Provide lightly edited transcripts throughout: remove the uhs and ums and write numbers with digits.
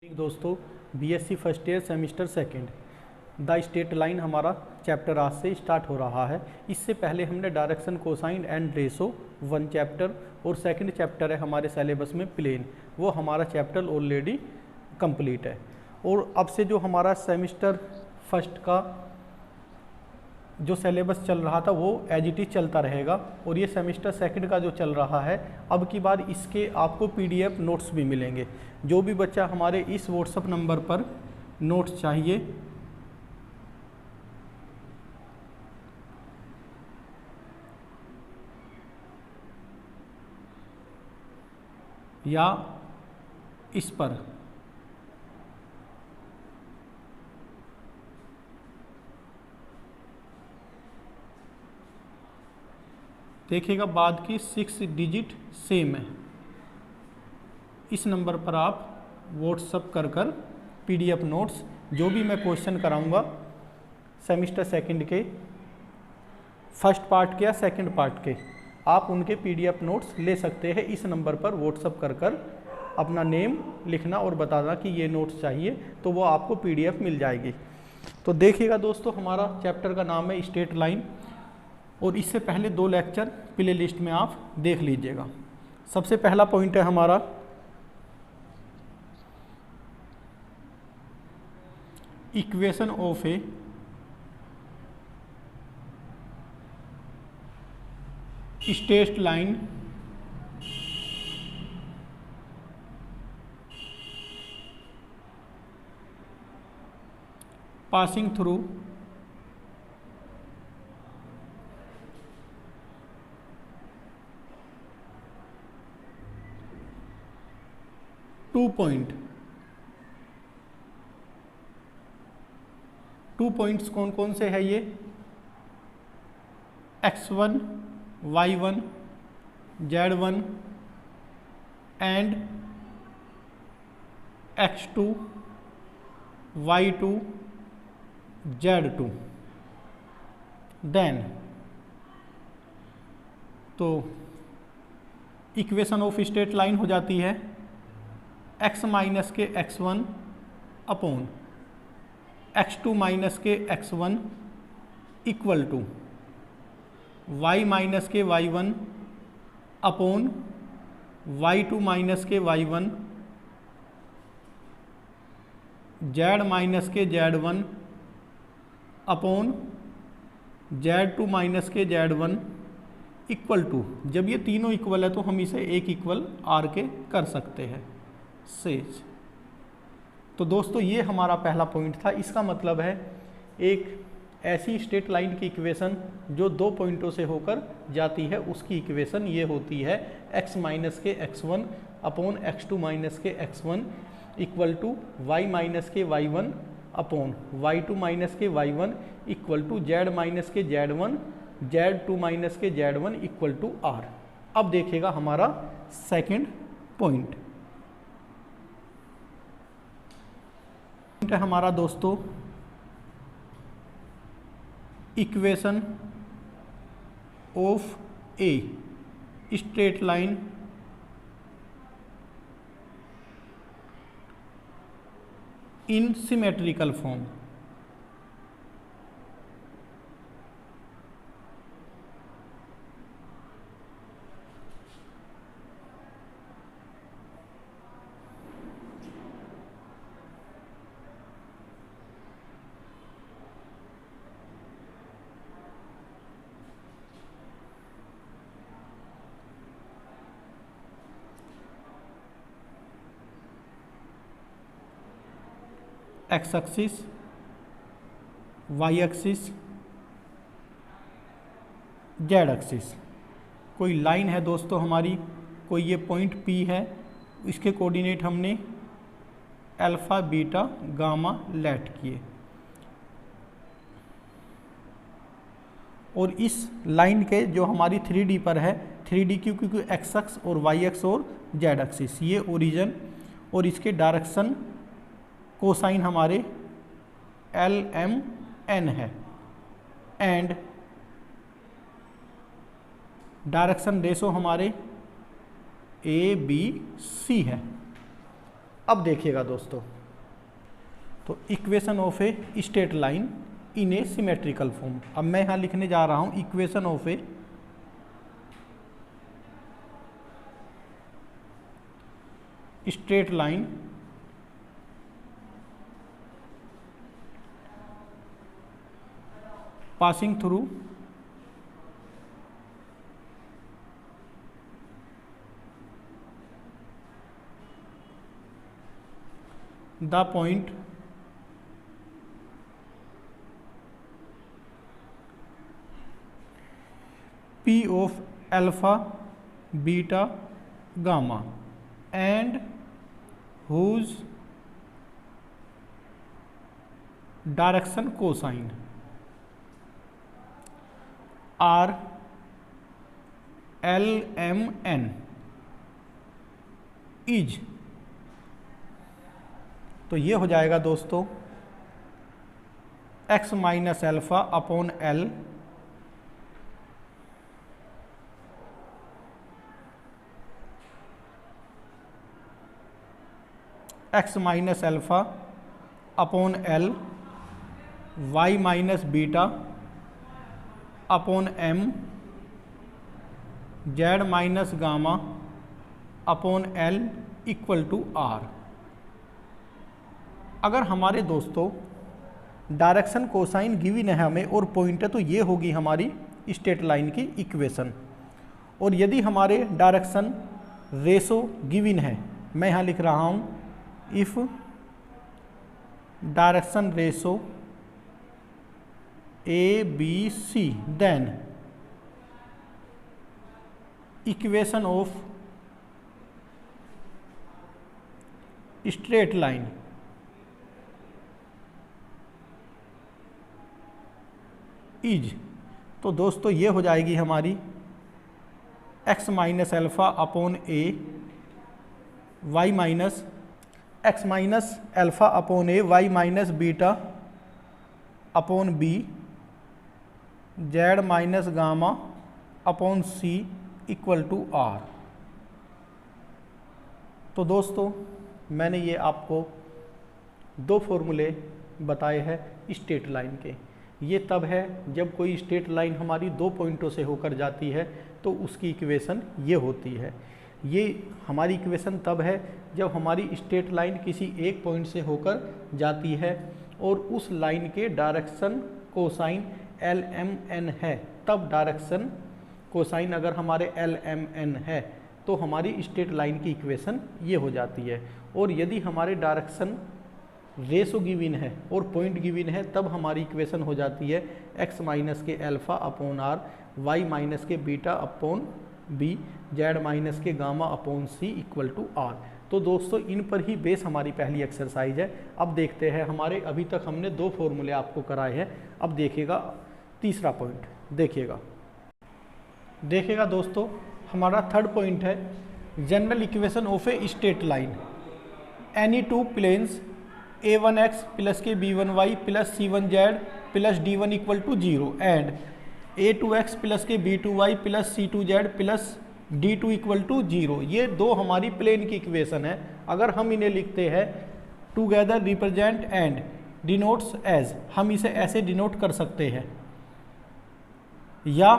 दोस्तों BSc first year semester second the straight line हमारा chapter आज से स्टार्ट हो रहा है। इससे पहले हमने direction cosine and ratio 1 chapter और सेकंड चैप्टर है हमारे सिलेबस में प्लेन, वो हमारा चैप्टर ऑलरेडी कंप्लीट है। और अब से जो हमारा सेमिस्टर फर्स्ट का जो सिलेबस चल रहा था वो एज इट इज़ चलता रहेगा, और ये सेमेस्टर सेकंड का जो चल रहा है अब की बार इसके आपको पीडीएफ नोट्स भी मिलेंगे। जो भी बच्चा हमारे इस व्हाट्सएप नंबर पर नोट्स चाहिए या इस पर देखिएगा, बाद की 6 डिजिट सेम है। इस नंबर पर आप व्हाट्सअप कर पीडीएफ नोट्स जो भी मैं क्वेश्चन कराऊंगा सेमेस्टर सेकंड के फर्स्ट पार्ट के या सेकंड पार्ट के, आप उनके पीडीएफ नोट्स ले सकते हैं। इस नंबर पर व्हाट्सअप कर अपना नेम लिखना और बताना कि ये नोट्स चाहिए, तो वो आपको पीडीएफ मिल जाएगी। तो देखिएगा दोस्तों, हमारा चैप्टर का नाम है स्ट्रेट लाइन, और इससे पहले 2 लेक्चर प्ले लिस्ट में आप देख लीजिएगा। सबसे पहला पॉइंट है हमारा equation of a straight line passing through two points कौन कौन से है ये, x1 y1 z1 and x2 y2 z2। Then तो इक्वेशन ऑफ स्ट्रेट लाइन हो जाती है x माइनस के x1 अपॉन x2 माइनस के x1 equal to y minus के y1 अपॉन y2 माइनस के y1 z माइनस के z1 अपॉन z2 माइनस के z1 इक्वल टू, जब ये तीनों इक्वल है तो हम इसे एक इक्वल आर के कर सकते हैं सेज। तो दोस्तों ये हमारा पहला पॉइंट था। इसका मतलब है एक ऐसी स्ट्रेट लाइन की इक्वेशन जो 2 पॉइंटों से होकर जाती है, उसकी इक्वेशन ये होती है x माइनस के x1 अपॉन x2 माइनस के x1 equal to y minus के y1 अपॉन y2 माइनस के y1 equal to z minus के z1 z2 माइनस के z1 इक्वल टू r। अब देखिएगा हमारा सेकंड पॉइंट है हमारा दोस्तों equation of a straight line in symmetrical form. X axis, Y axis, Z axis. कोई लाइन है दोस्तों हमारी, कोई ये पॉइंट P है, इसके कोऑर्डिनेट हमने अल्फ़ा बीटा गामा लेट किए, और इस लाइन के जो हमारी 3D पर है, 3D क्योंकि एक्स एक्स और वाई एक्स और जेड एक्सिस, ये ओरिजिन और इसके डायरेक्शन कोसाइन हमारे LMN है, एंड डायरेक्शन रेशो हमारे ABC है। अब देखिएगा दोस्तों, तो equation of a straight line in A symmetrical form. अब मैं यहाँ लिखने जा रहा हूँ equation of a straight line passing through the point P of alpha, beta, gamma and whose direction cosine are L M N is. तो ये हो जाएगा दोस्तों X minus alpha upon L X minus alpha upon L Y minus beta upon M Z minus gamma upon L equal to R. अगर हमारे दोस्तों direction cosine given है हमें और पॉइंट है तो ये होगी हमारी स्ट्रेट लाइन की इक्वेशन। और यदि हमारे डायरेक्शन रेशो गिवन है, मैं यहाँ लिख रहा हूँ if direction ratio A B C then equation of straight line is. तो दोस्तों ये हो जाएगी हमारी X minus alpha upon A Y minus X minus alpha upon A Y minus beta upon B Z minus gamma upon C equal to R. तो दोस्तों मैंने ये आपको दो फॉर्मूले बताए हैं स्ट्रेट लाइन के। ये तब है जब कोई स्ट्रेट लाइन हमारी दो पॉइंटों से होकर जाती है तो उसकी इक्वेशन ये होती है। ये हमारी इक्वेशन तब है जब हमारी स्ट्रेट लाइन किसी एक पॉइंट से होकर जाती है और उस लाइन के direction cosine L M N है। तब डायरेक्शन कोसाइन अगर हमारे एल एम एन है तो हमारी स्ट्रेट लाइन की इक्वेशन ये हो जाती है। और यदि हमारे डायरेक्शन रेशो गिवन है और पॉइंट गिवन है तब हमारी इक्वेशन हो जाती है X minus K alpha upon R Y minus K beta upon B Z minus K gamma upon C equal to R. तो दोस्तों इन पर ही बेस हमारी पहली एक्सरसाइज है। अब देखते हैं हमारे अभी तक हमने दो फॉर्मूले आपको कराए हैं। अब देखिएगा तीसरा पॉइंट देखिएगा दोस्तों हमारा थर्ड पॉइंट है general equation of a straight line any two planes a1x plus के b1y plus c1z plus d1 equal to 0 and a2x plus के b2y plus c2z plus d2 equal to 0। ये दो हमारी plane की equation है। अगर हम इन्हें लिखते हैं together represent and denotes as, हम इसे ऐसे डिनोट कर सकते हैं या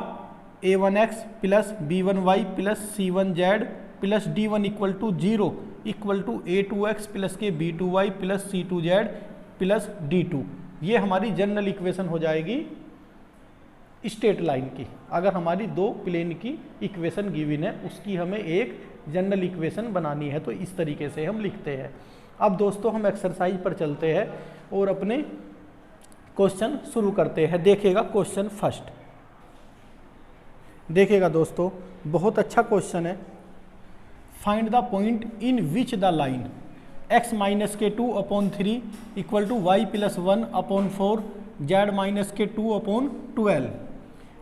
a1x plus b1y plus c1z plus d1 equal to 0 equal to a2x plus के b2y plus c2z plus d2। ये हमारी जनरल इक्वेशन हो जाएगी स्ट्रेट लाइन की। अगर हमारी दो प्लेन की इक्वेशन गिवन है उसकी हमें एक जनरल इक्वेशन बनानी है तो इस तरीके से हम लिखते हैं। अब दोस्तों हम एक्सरसाइज पर चलते हैं और अपने क्वेश्चन शुरू करते हैं। देखिएगा क्वेश्चन फर्स्ट, देखिएगा दोस्तों बहुत अच्छा क्वेश्चन है। Find the point in which the line x minus के 2 upon 3 equal to Y plus 1 upon 4 Z minus के 2 upon 12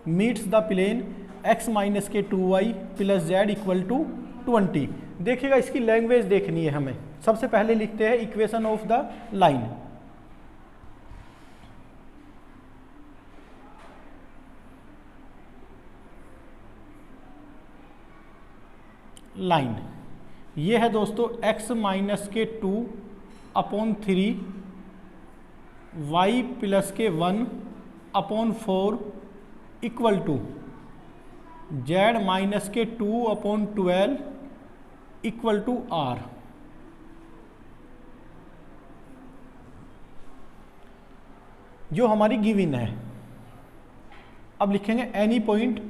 meets the plane x minus के 2y plus Z equal to 20। देखिएगा इसकी लैंग्वेज देखनी है हमें। सबसे पहले लिखते हैं equation of the line. Line ये है दोस्तों x माइनस के 2 अपॉन 3 y प्लस के 1 upon 4 equal to z minus के 2 अपॉन 12 इक्वल टू r। जो हमारी गिवन है। अब लिखेंगे any point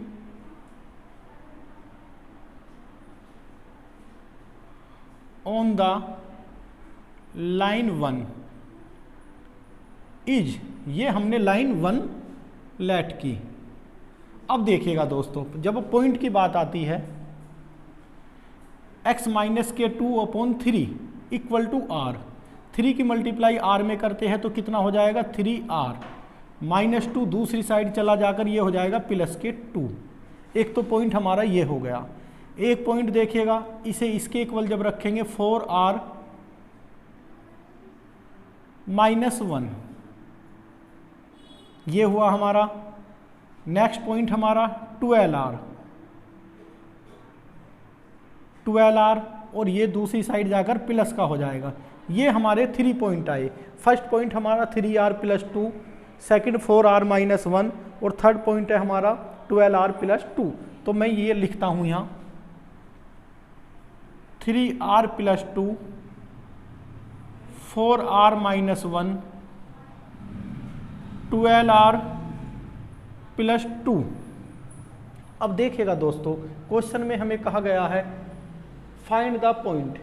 on the line 1 is, ये हमने लाइन 1 लेट की। अब देखिएगा दोस्तों, जब पॉइंट की बात आती है x माइनस के 2 अपॉन 3 इक्वल टू r, 3 की मल्टीप्लाई r में करते हैं तो कितना हो जाएगा 3r, -2 दूसरी साइड चला जाकर ये हो जाएगा प्लस के 2। एक तो पॉइंट हमारा ये हो गया। एक पॉइंट देखिएगा, इसे इसके इक्वल जब रखेंगे 4r -1, ये हुआ हमारा। नेक्स्ट पॉइंट हमारा 12r और ये दूसरी साइड जाकर प्लस का हो जाएगा। ये हमारे 3 पॉइंट आए। फर्स्ट पॉइंट हमारा 3r प्लस 2, सेकेंड 4r -1 और थर्ड पॉइंट है हमारा 12r प्लस 2। तो मैं ये लिखता हूँ यहाँ 3r plus 2, 4r -1, 12r plus 2। अब देखिएगा दोस्तों, क्वेश्चन में हमें कहा गया है find the point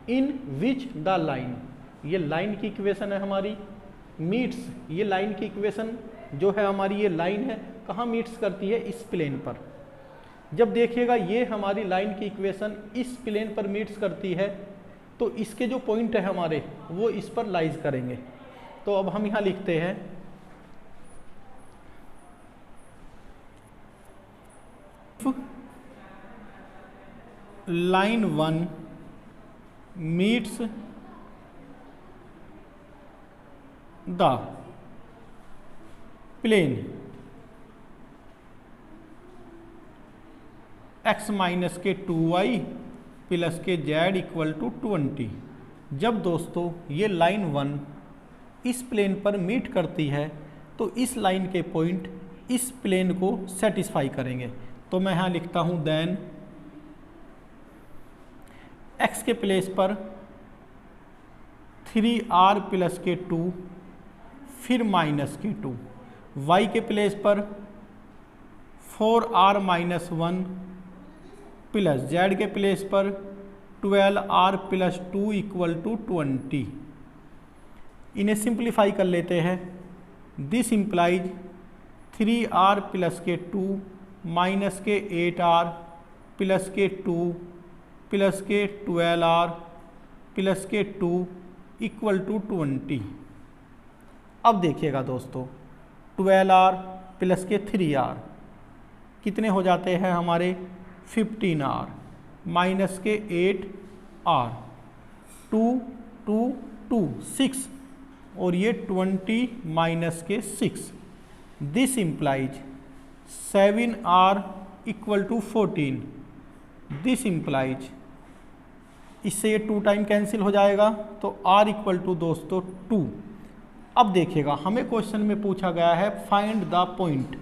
in which the line, ये लाइन की इक्वेशन है हमारी, मीट्स, ये लाइन की इक्वेशन जो है हमारी, ये लाइन है कहाँ मीट्स करती है, इस प्लेन पर। जब देखिएगा ये हमारी लाइन की इक्वेशन इस प्लेन पर मीट्स करती है तो इसके जो पॉइंट है हमारे वो इस पर लाइज करेंगे। तो अब हम यहाँ लिखते हैं line 1 meets the plane x minus के 2y प्लस के z इक्वल टू 20। जब दोस्तों ये लाइन 1 इस प्लेन पर मीट करती है तो इस लाइन के पॉइंट इस प्लेन को सेटिस्फाई करेंगे। तो मैं यहाँ लिखता हूँ देन x के प्लेस पर 3r प्लस के 2 फिर माइनस के 2, y के प्लेस पर 4r -1 प्लस z के प्लेस पर 12r प्लस 2 इक्वल टू 20। इन्हें सिंप्लीफाई कर लेते हैं। दिस इम्प्लाइज 3r प्लस के 2 माइनस के 8r प्लस के 2 प्लस के 12r प्लस के 2 इक्वल टू 20। अब देखिएगा दोस्तों 12r प्लस के 3r कितने हो जाते हैं हमारे 15r माइनस के 8r 2 2 2 6 और ये 20 माइनस के 6। This implies 7r equal to 14। This implies, इससे ये 2 टाइम कैंसिल हो जाएगा तो r इक्वल टू दोस्तों 2। अब देखिएगा हमें क्वेश्चन में पूछा गया है फाइंड द पॉइंट।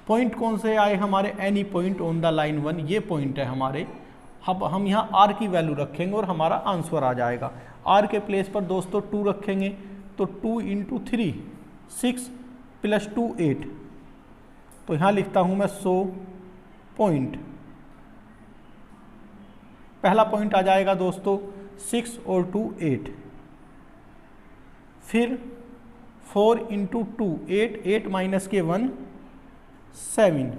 पॉइंट कौन से आए हमारे, any point on the line 1, ये पॉइंट है हमारे। अब हम यहाँ r की वैल्यू रखेंगे और हमारा आंसर आ जाएगा। r के प्लेस पर दोस्तों 2 रखेंगे तो 2 × 3 6 प्लस 2 8। तो यहाँ लिखता हूँ मैं 100 पॉइंट। पहला पॉइंट आ जाएगा दोस्तों 6 और 2 8, फिर 4 × 2 8, 8 माइनस के 1 7,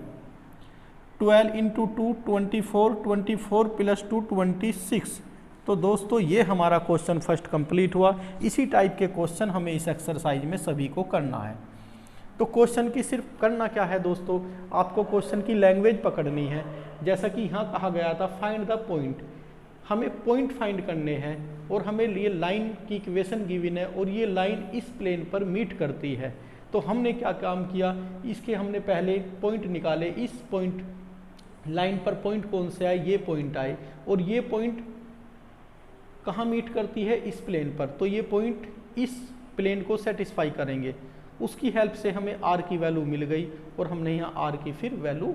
12 × 2 24, 24 प्लस 2 26। तो दोस्तों ये हमारा क्वेश्चन फर्स्ट कंप्लीट हुआ। इसी टाइप के क्वेश्चन हमें इस एक्सरसाइज में सभी को करना है। तो क्वेश्चन की सिर्फ करना क्या है दोस्तों, आपको क्वेश्चन की लैंग्वेज पकड़नी है। जैसा कि यहाँ कहा गया था फाइंड द पॉइंट, हमें पॉइंट फाइंड करने हैं और हमें ये लाइन की इक्वेशन गिवन है और ये लाइन इस प्लेन पर मीट करती है। तो हमने क्या काम किया, इसके हमने पहले पॉइंट निकाले। इस पॉइंट लाइन पर पॉइंट कौन से आए, ये पॉइंट आए और ये पॉइंट कहाँ मीट करती है, इस प्लेन पर। तो ये पॉइंट इस प्लेन को सेटिस्फाई करेंगे। उसकी हेल्प से हमें आर की वैल्यू मिल गई और हमने यहाँ आर की फिर वैल्यू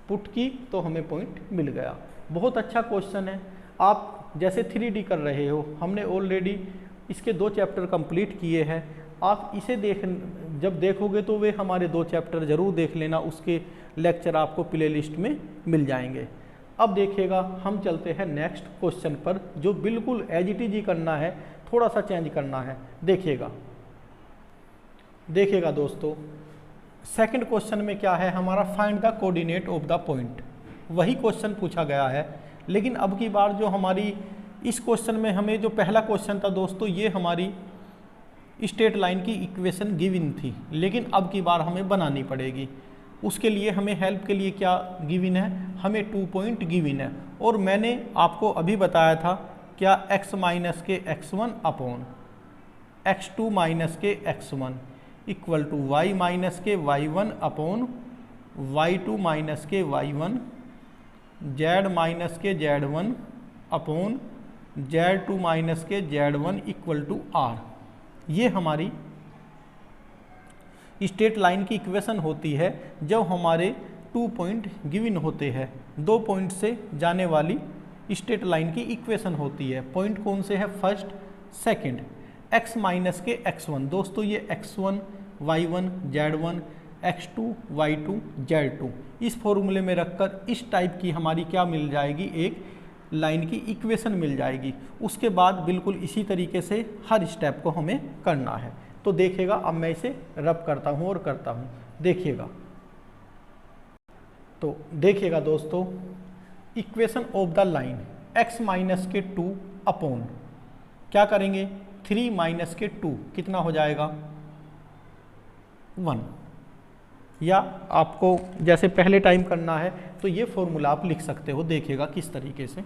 पुट की तो हमें पॉइंट मिल गया। बहुत अच्छा क्वेश्चन है। आप जैसे 3D कर रहे हो, हमने ऑलरेडी इसके 2 चैप्टर कंप्लीट किए हैं। आप इसे जब देखोगे तो वे हमारे 2 चैप्टर ज़रूर देख लेना, उसके लेक्चर आपको प्लेलिस्ट में मिल जाएंगे। अब देखिएगा हम चलते हैं नेक्स्ट क्वेश्चन पर, जो बिल्कुल एज इट इज ही करना है, थोड़ा सा चेंज करना है। देखिएगा दोस्तों, सेकंड क्वेश्चन में क्या है हमारा, find the coordinate of the point. वही क्वेश्चन पूछा गया है, लेकिन अब की बार जो हमारी इस क्वेश्चन में हमें जो पहला क्वेश्चन था दोस्तों, ये हमारी स्ट्रेट लाइन की इक्वेशन गिवन थी, लेकिन अब की बार हमें बनानी पड़ेगी। उसके लिए हमें हेल्प के लिए क्या गिवन है, हमें 2 पॉइंट गिवन है। और मैंने आपको अभी बताया था क्या, x माइनस के x1 अपॉन x2 माइनस के x1 equal to y minus के y1 अपॉन y2 माइनस के y1, z माइनस के z1 अपॉन z2 माइनस के z1 इक्वल टू r। ये हमारी स्ट्रेट लाइन की इक्वेशन होती है जब हमारे 2 पॉइंट गिवन होते हैं। 2 पॉइंट से जाने वाली स्ट्रेट लाइन की इक्वेशन होती है। पॉइंट कौन से है, फर्स्ट सेकंड। x माइनस के x1 दोस्तों, ये x1 y1 z1 x2 y2 z2 इस फॉर्मूले में रखकर इस टाइप की हमारी क्या मिल जाएगी, एक लाइन की इक्वेशन मिल जाएगी। उसके बाद बिल्कुल इसी तरीके से हर स्टेप को हमें करना है। तो देखिएगा, अब मैं इसे रब करता हूँ और करता हूँ, देखिएगा। तो देखिएगा दोस्तों, equation of the line x minus के 2 अपॉन क्या करेंगे, 3 माइनस के 2 कितना हो जाएगा, 1। या आपको जैसे पहले टाइम करना है तो ये फॉर्मूला आप लिख सकते हो। देखिएगा किस तरीके से,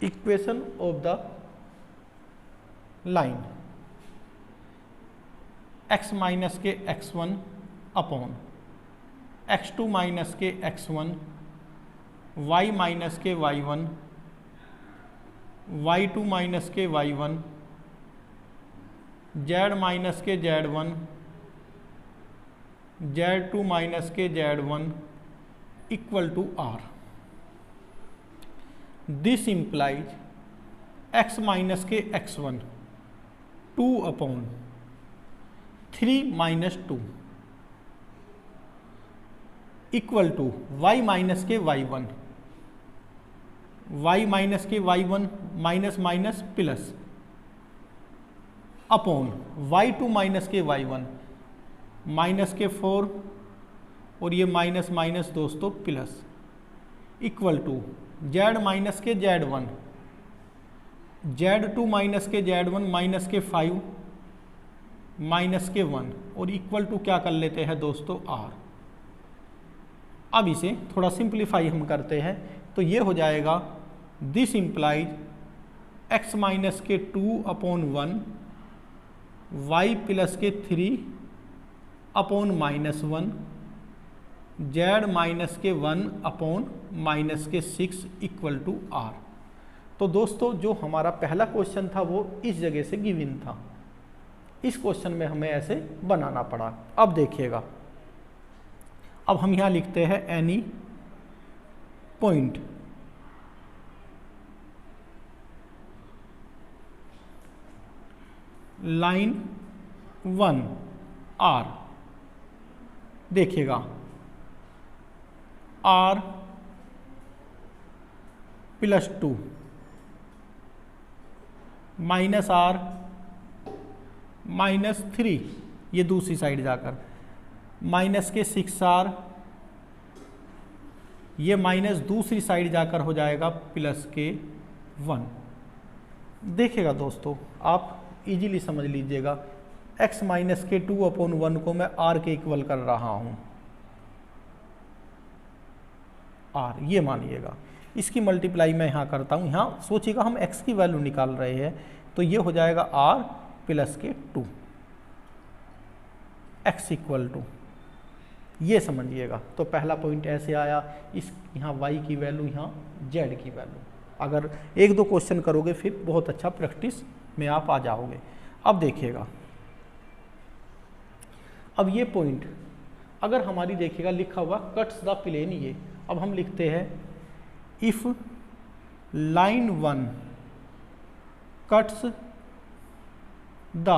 equation of the line x minus के x1 अपॉन x2 माइनस के x1, y माइनस के y1, y2 माइनस के y1, z माइनस के z1, z2 माइनस के z1 equal to r। This implies x minus के x1 2 upon 3 minus 2 equal to y minus के y1, y minus के y1 minus minus plus upon y2 minus के y1 minus के 4 और ये minus minus दोस्तों plus equal to z minus के z1, z2 minus के z1 माइनस के 5 माइनस के 1 और इक्वल टू क्या कर लेते हैं दोस्तों, r। अब इसे थोड़ा सिंप्लीफाई हम करते हैं तो ये हो जाएगा, दिस इम्प्लाइज x माइनस के 2 अपॉन 1, y प्लस के 3 अपॉन माइनस 1, z माइनस के 1 अपॉन माइनस के 6 इक्वल टू r। तो दोस्तों जो हमारा पहला क्वेश्चन था वो इस जगह से गिवन था, इस क्वेश्चन में हमें ऐसे बनाना पड़ा। अब देखिएगा, अब हम यहाँ लिखते हैं एनी पॉइंट लाइन 1 r। देखिएगा r plus 2 minus r minus 3, ये दूसरी साइड जाकर माइनस के 6r, ये माइनस दूसरी साइड जाकर हो जाएगा प्लस के 1। देखिएगा दोस्तों, आप इजीली समझ लीजिएगा, x माइनस के 2 अपॉन 1 को मैं r के इक्वल कर रहा हूँ, r ये मानिएगा। इसकी मल्टीप्लाई मैं यहाँ करता हूँ। यहाँ सोचिएगा हम x की वैल्यू निकाल रहे हैं, तो ये हो जाएगा r प्लस के 2 x इक्वल टू, ये समझिएगा। तो पहला पॉइंट ऐसे आया, इस यहाँ y की वैल्यू, यहाँ z की वैल्यू। अगर एक दो क्वेश्चन करोगे फिर बहुत अच्छा प्रैक्टिस में आप आ जाओगे। अब देखिएगा, अब ये पॉइंट अगर हमारी देखिएगा लिखा हुआ कट्स द प्लेन, ये अब हम लिखते हैं if line 1 cuts the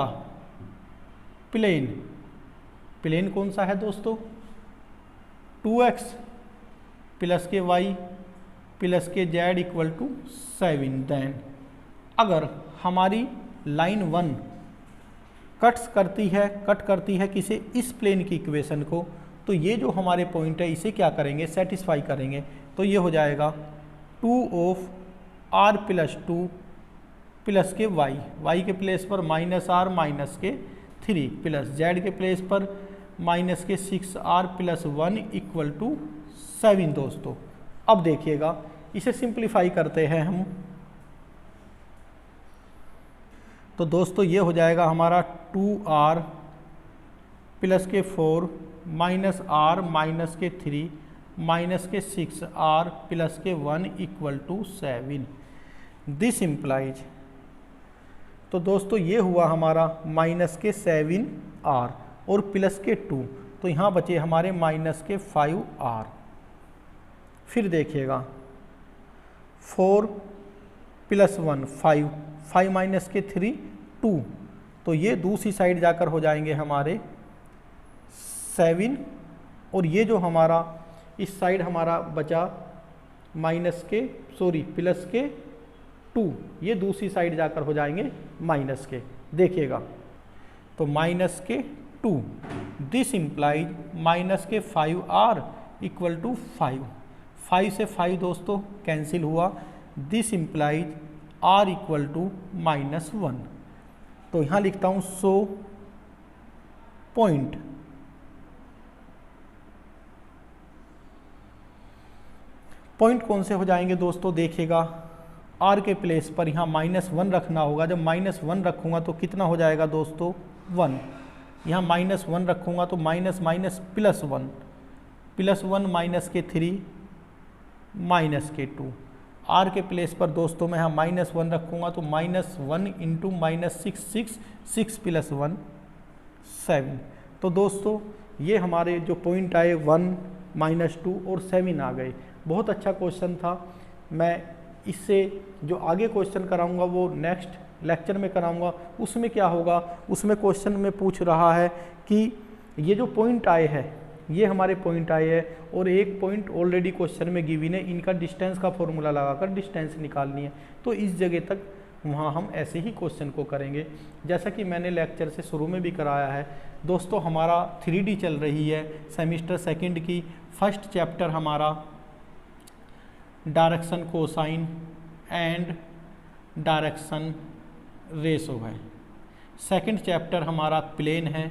plane, plane कौन सा है दोस्तों, 2x प्लस के y प्लस के z इक्वल टू 7, देन अगर हमारी लाइन 1 कट करती है किसे, इस प्लेन की इक्वेशन को, तो ये जो हमारे पॉइंट है इसे क्या करेंगे, सेटिस्फाई करेंगे। तो ये हो जाएगा 2 ऑफ r प्लस 2 प्लस के y के प्लेस पर -r माइनस के 3 प्लस z के प्लेस पर माइनस के 6r प्लस 1 इक्वल टू 7 दोस्तों। अब देखिएगा इसे सिंप्लीफाई करते हैं हम, तो दोस्तों ये हो जाएगा हमारा 2r प्लस के 4 माइनस r माइनस के 3 माइनस के 6r प्लस के 1 इक्वल टू 7। दिस इम्प्लाइज, तो दोस्तों ये हुआ हमारा माइनस के 7r और प्लस के 2, तो यहाँ बचे हमारे माइनस के 5r। फिर देखिएगा 4 प्लस 1 5, 5 माइनस के 3 2, तो ये दूसरी साइड जाकर हो जाएंगे हमारे 7, और ये जो हमारा इस साइड हमारा बचा प्लस के 2, ये दूसरी साइड जाकर हो जाएंगे माइनस के। देखिएगा तो माइनस के 2, दिस इम्प्लाइज माइनस के 5r इक्वल टू 5, 5 से 5 दोस्तों कैंसिल हुआ, this implies r equal to -1। तो यहाँ लिखता हूँ सो पॉइंट कौन से हो जाएंगे दोस्तों, देखिएगा r के प्लेस पर यहाँ -1 रखना होगा। जब -1 रखूँगा तो कितना हो जाएगा दोस्तों 1, यहाँ -1 रखूँगा तो माइनस माइनस +1 माइनस के 3 माइनस के 2, r के प्लेस पर दोस्तों मैं यहाँ -1 रखूँगा तो -1 इंटू -6 6 प्लस 1 7। तो दोस्तों ये हमारे जो पॉइंट आए 1 -2 और 7 आ गए। बहुत अच्छा क्वेश्चन था। मैं इससे जो आगे क्वेश्चन कराऊंगा वो नेक्स्ट लेक्चर में कराऊंगा। उसमें क्या होगा, उसमें क्वेश्चन में पूछ रहा है कि ये जो पॉइंट आए हैं, ये हमारे पॉइंट आए हैं और एक पॉइंट ऑलरेडी क्वेश्चन में गिवन है, इनका डिस्टेंस का फॉर्मूला लगाकर डिस्टेंस निकालनी है। तो इस जगह तक वहाँ हम ऐसे ही क्वेश्चन को करेंगे जैसा कि मैंने लेक्चर से शुरू में भी कराया है। दोस्तों हमारा 3D चल रही है सेमिस्टर सेकंड की। फर्स्ट चैप्टर हमारा direction cosine and direction ratio है। सेकंड चैप्टर हमारा प्लेन है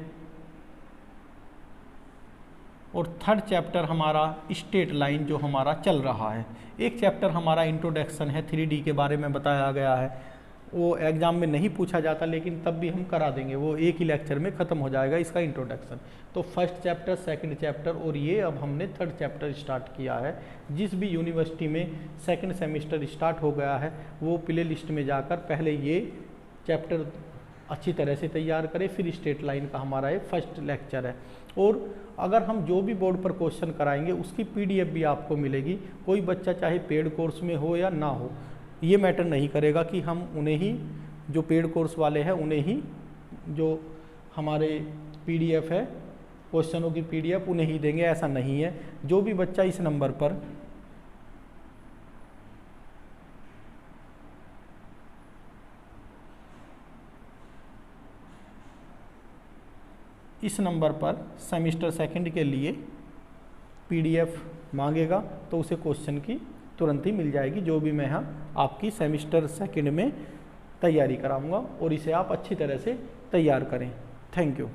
और थर्ड चैप्टर हमारा स्ट्रेट लाइन जो हमारा चल रहा है। एक चैप्टर हमारा इंट्रोडक्शन है, 3D के बारे में बताया गया है। वो एग्ज़ाम में नहीं पूछा जाता लेकिन तब भी हम करा देंगे, वो एक ही लेक्चर में ख़त्म हो जाएगा इसका इंट्रोडक्शन। तो फर्स्ट चैप्टर, सेकंड चैप्टर और ये अब हमने थर्ड चैप्टर स्टार्ट किया है। जिस भी यूनिवर्सिटी में सेकंड सेमेस्टर स्टार्ट हो गया है वो प्ले लिस्ट में जाकर पहले ये चैप्टर अच्छी तरह से तैयार करें, फिर स्ट्रेट लाइन का हमारा ये फर्स्ट लेक्चर है। और अगर हम जो भी बोर्ड पर क्वेश्चन कराएंगे उसकी PDF भी आपको मिलेगी। कोई बच्चा चाहे पेड कोर्स में हो या ना हो, ये मैटर नहीं करेगा कि हम उन्हें ही, जो पेड कोर्स वाले हैं उन्हें ही जो हमारे PDF है क्वेश्चनों की PDF उन्हें ही देंगे, ऐसा नहीं है। जो भी बच्चा इस नंबर पर सेमेस्टर सेकंड के लिए PDF मांगेगा तो उसे क्वेश्चन की तुरंत ही मिल जाएगी, जो भी मैं यहाँ आपकी सेमेस्टर सेकंड में तैयारी कराऊंगा, और इसे आप अच्छी तरह से तैयार करें। Thank you.